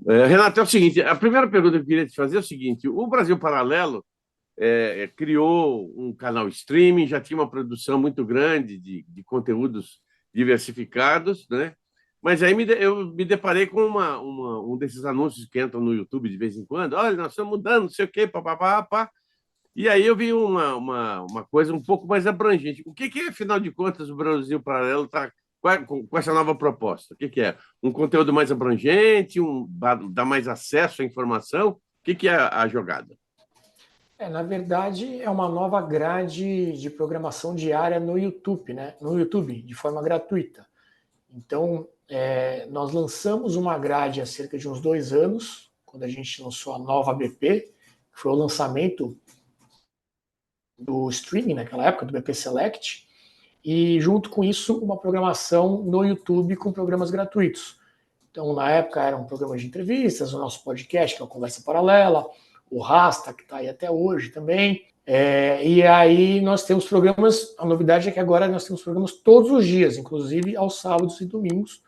Renato, é o seguinte, a primeira pergunta que eu queria te fazer é o seguinte, o Brasil Paralelo criou um canal streaming, já tinha uma produção muito grande de conteúdos diversificados, né? Mas aí eu me deparei com um desses anúncios que entram no YouTube de vez em quando. Olha, nós estamos mudando, não sei o quê, papapá, pá. E aí eu vi uma coisa um pouco mais abrangente. O que é, afinal de contas, o Brasil Paralelo está com essa nova proposta? O que é? Um conteúdo mais abrangente, dar mais acesso à informação? O que é a jogada? Na verdade, é uma nova grade de programação diária no YouTube, né? No YouTube, de forma gratuita. Então, nós lançamos uma grade há cerca de uns 2 anos, quando a gente lançou a nova BP, que foi o lançamento do streaming naquela época, do BP Select, e junto com isso, uma programação no YouTube com programas gratuitos. Então, na época, eram programas de entrevistas, o nosso podcast, que é o Conversa Paralela, o Rasta, que está aí até hoje também. E aí nós temos programas, a novidade é que agora nós temos programas todos os dias, inclusive aos sábados e domingos,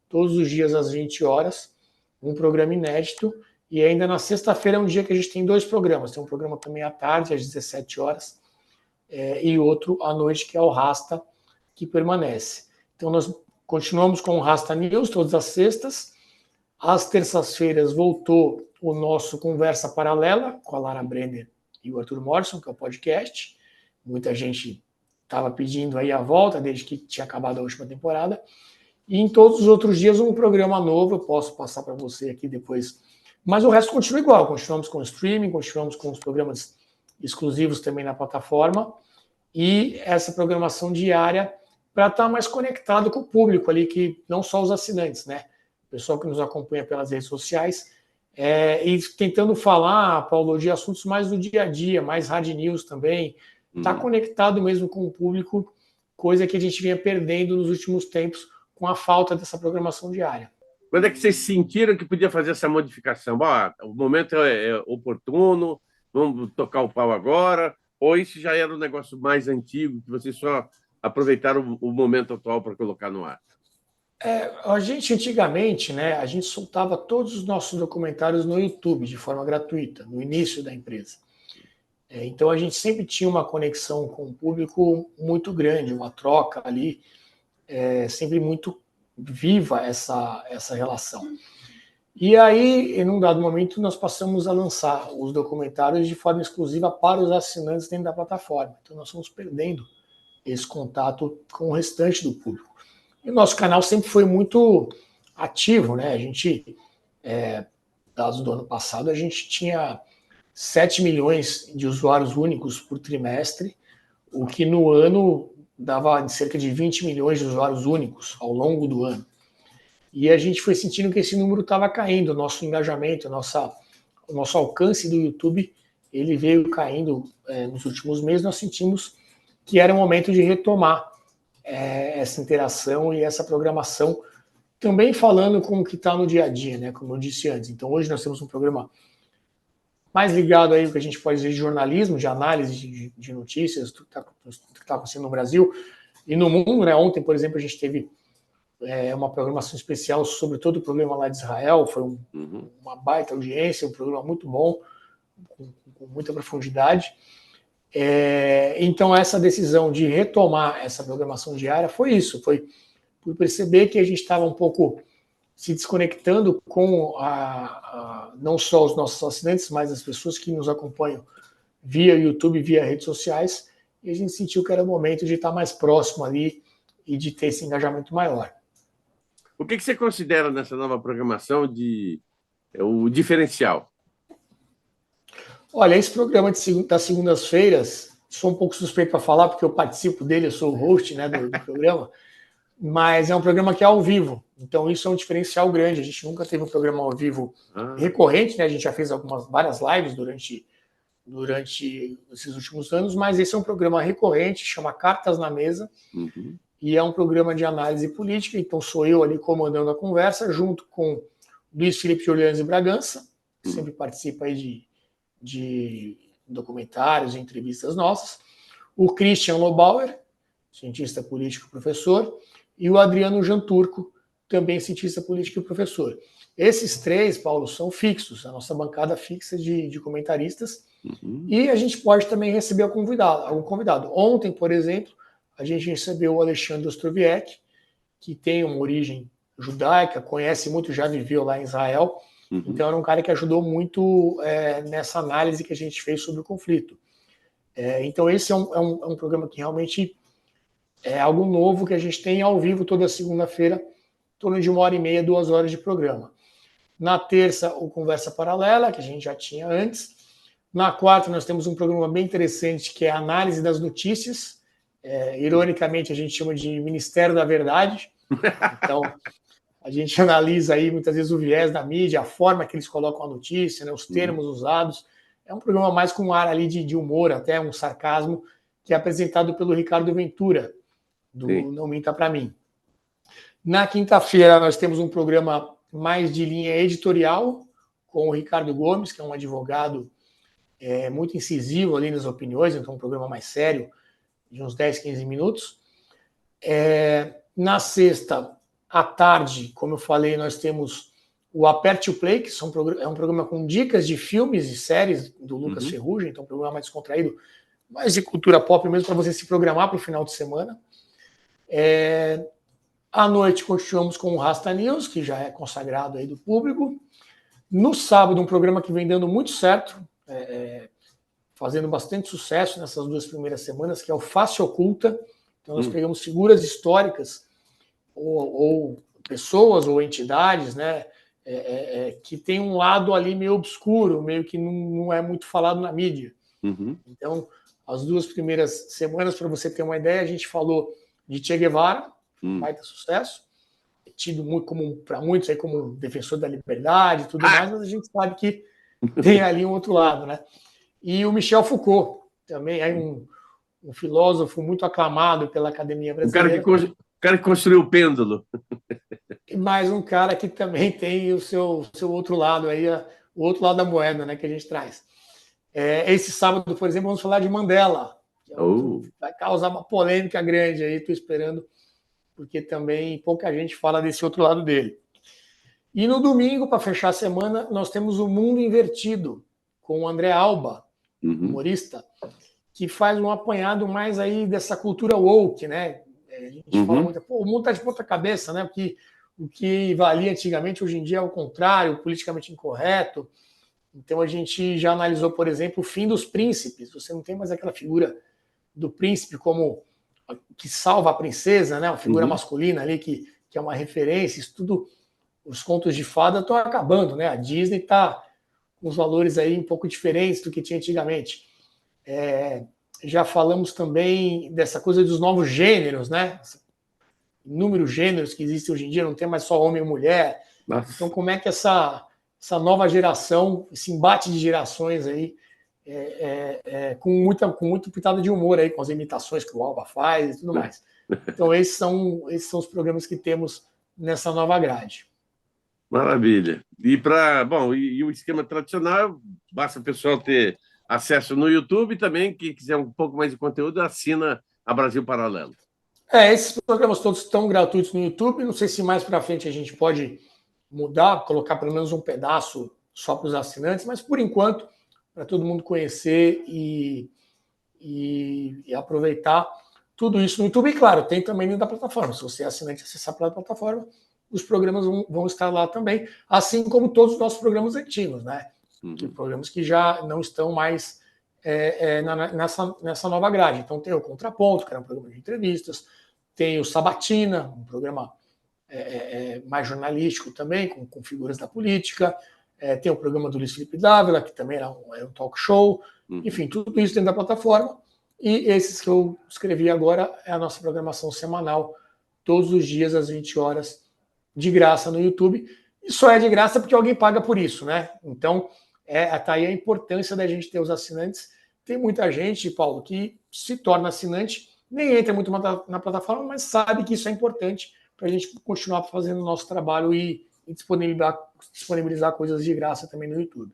todos os dias às 20 horas, um programa inédito. E ainda na sexta-feira é um dia que a gente tem 2 programas. Tem um programa também à tarde, às 17 horas, e outro à noite, que é o Rasta, que permanece. Então nós continuamos com o Rasta News todas as sextas. Às terças-feiras voltou o nosso Conversa Paralela com a Lara Brenner e o Arthur Morrison, que é o podcast. Muita gente estava pedindo aí a volta desde que tinha acabado a última temporada. E em todos os outros dias um programa novo, eu posso passar para você aqui depois. Mas o resto continua igual, continuamos com o streaming, continuamos com os programas exclusivos também na plataforma e essa programação diária para estar mais conectado com o público ali, que não só os assinantes, né? O pessoal que nos acompanha pelas redes sociais, e tentando falar, Paulo, de assuntos mais do dia a dia, mais hard news também, está conectado mesmo com o público, coisa que a gente vinha perdendo nos últimos tempos com a falta dessa programação diária. Quando é que vocês sentiram que podia fazer essa modificação? Bom, o momento é oportuno, vamos tocar o pau agora? Ou isso já era um negócio mais antigo, que vocês só aproveitaram o momento atual para colocar no ar? A gente antigamente, né, a gente soltava todos os nossos documentários no YouTube de forma gratuita, no início da empresa. Então a gente sempre tinha uma conexão com o público muito grande, uma troca ali, sempre muito viva essa relação. E aí, em um dado momento, nós passamos a lançar os documentários de forma exclusiva para os assinantes dentro da plataforma. Então nós fomos perdendo esse contato com o restante do público. E o nosso canal sempre foi muito ativo, né? A gente, dados do ano passado, a gente tinha 7 milhões de usuários únicos por trimestre, o que no ano dava cerca de 20 milhões de usuários únicos ao longo do ano. E a gente foi sentindo que esse número estava caindo, o nosso engajamento, o nosso alcance do YouTube, ele veio caindo nos últimos meses. Nós sentimos que era o momento de retomar essa interação e essa programação, também falando com o que está no dia a dia, né? Como eu disse antes. Então hoje nós temos um programa mais ligado aí ao que a gente pode dizer de jornalismo, de análise de notícias, do que está acontecendo no Brasil e no mundo, né? Ontem, por exemplo, a gente teve uma programação especial sobre todo o problema lá de Israel, foi uma baita audiência, um programa muito bom, com muita profundidade. Então essa decisão de retomar essa programação diária foi isso, foi por perceber que a gente estava um pouco se desconectando com não só os nossos assinantes, mas as pessoas que nos acompanham via YouTube, via redes sociais, e a gente sentiu que era o momento de estar mais próximo ali e de ter esse engajamento maior. O que você considera nessa nova programação o diferencial? Olha, esse programa das segundas-feiras, sou um pouco suspeito para falar, porque eu participo dele, eu sou o host, né, do programa, mas é um programa que é ao vivo, então isso é um diferencial grande. A gente nunca teve um programa ao vivo recorrente, né? A gente já fez várias lives durante esses últimos anos, mas esse é um programa recorrente, chama Cartas na Mesa, e é um programa de análise política. Então sou eu ali comandando a conversa, junto com Luiz Felipe Orleans e Bragança, que sempre participa aí de documentários e entrevistas nossas, o Christian Lobauer, cientista político e professor, e o Adriano Janturco, também cientista político e professor. Esses 3, Paulo, são fixos, a nossa bancada fixa de comentaristas. Uhum. E a gente pode também receber algum convidado. Ontem, por exemplo, a gente recebeu o Alexandre Ostroviec, que tem uma origem judaica, conhece muito, já viveu lá em Israel. Uhum. Então, era um cara que ajudou muito nessa análise que a gente fez sobre o conflito. Então, esse é um programa que realmente é algo novo que a gente tem ao vivo toda segunda-feira, em torno de 1h30, 2 horas de programa. Na terça, o Conversa Paralela, que a gente já tinha antes. Na quarta, nós temos um programa bem interessante, que é a análise das notícias. Ironicamente, a gente chama de Ministério da Verdade. Então, a gente analisa aí, muitas vezes, o viés da mídia, a forma que eles colocam a notícia, né, os termos usados. É um programa mais com um ar ali de humor, até um sarcasmo, que é apresentado pelo Ricardo Ventura, do Não Minta Pra Mim. Na quinta-feira, nós temos um programa mais de linha editorial, com o Ricardo Gomes, que é um advogado muito incisivo ali nas opiniões, então um programa mais sério, de uns 10, 15 minutos. Na sexta, à tarde, como eu falei, nós temos o Aperte o Play, que é um programa com dicas de filmes e séries do Lucas Ferrugem, então um programa mais descontraído, mais de cultura pop mesmo, para você se programar para o final de semana. À noite, continuamos com o Rasta News, que já é consagrado aí do público. No sábado, um programa que vem dando muito certo, fazendo bastante sucesso nessas 2 primeiras semanas, que é o Face Oculta. Então, nós pegamos figuras históricas, ou pessoas, ou entidades, né, que tem um lado ali meio obscuro, meio que não é muito falado na mídia. Uhum. Então, as 2 primeiras semanas, para você ter uma ideia, a gente falou de Che Guevara, baita sucesso, tido muito para muitos aí como defensor da liberdade e tudo mais, mas a gente sabe que tem ali um outro lado, né? E o Michel Foucault, também é um filósofo muito aclamado pela Academia Brasileira. O cara que construiu o pêndulo. E mais um cara que também tem o seu outro lado aí, o outro lado da moeda, né, que a gente traz. Esse sábado, por exemplo, vamos falar de Mandela, que vai causar uma polêmica grande aí, estou esperando, porque também pouca gente fala desse outro lado dele. E no domingo, para fechar a semana, nós temos o Mundo Invertido, com o André Alba, humorista, que faz um apanhado mais aí dessa cultura woke, né? A gente fala muito, o mundo está de ponta cabeça, né? Porque o que valia antigamente, hoje em dia é o contrário, politicamente incorreto. Então a gente já analisou, por exemplo, o fim dos príncipes. Você não tem mais aquela figura do príncipe como que salva a princesa, né? Uma figura masculina ali que é uma referência. Isso tudo, os contos de fada estão acabando, né? A Disney está com os valores aí um pouco diferentes do que tinha antigamente. Já falamos também dessa coisa dos novos gêneros, né? Inúmeros gêneros que existem hoje em dia, não tem mais só homem e mulher. Nossa. Então, como é que essa nova geração, esse embate de gerações aí, com muita pitada de humor aí, com as imitações que o Alba faz e tudo mais. Então, esses são os programas que temos nessa nova grade. Maravilha. E o esquema tradicional, basta o pessoal ter acesso no YouTube também, quem quiser um pouco mais de conteúdo, assina a Brasil Paralelo. Esses programas todos estão gratuitos no YouTube. Não sei se mais para frente a gente pode mudar, colocar pelo menos um pedaço só para os assinantes, mas por enquanto, para todo mundo conhecer e aproveitar tudo isso no YouTube. E claro, tem também dentro da plataforma. Se você é assinante e acessar pela plataforma, os programas vão estar lá também, assim como todos os nossos programas antigos, né? Programas que já não estão mais nessa nova grade. Então tem o Contraponto, que era um programa de entrevistas, tem o Sabatina, um programa mais jornalístico também, com figuras da política, tem o programa do Luiz Felipe Dávila, que também era um talk show, enfim, tudo isso dentro da plataforma. E esses que eu escrevi agora é a nossa programação semanal, todos os dias às 20 horas, de graça no YouTube. E só é de graça porque alguém paga por isso, né? Então, tá aí a importância da gente ter os assinantes. Tem muita gente, Paulo, que se torna assinante, nem entra muito na plataforma, mas sabe que isso é importante para a gente continuar fazendo o nosso trabalho e disponibilizar coisas de graça também no YouTube.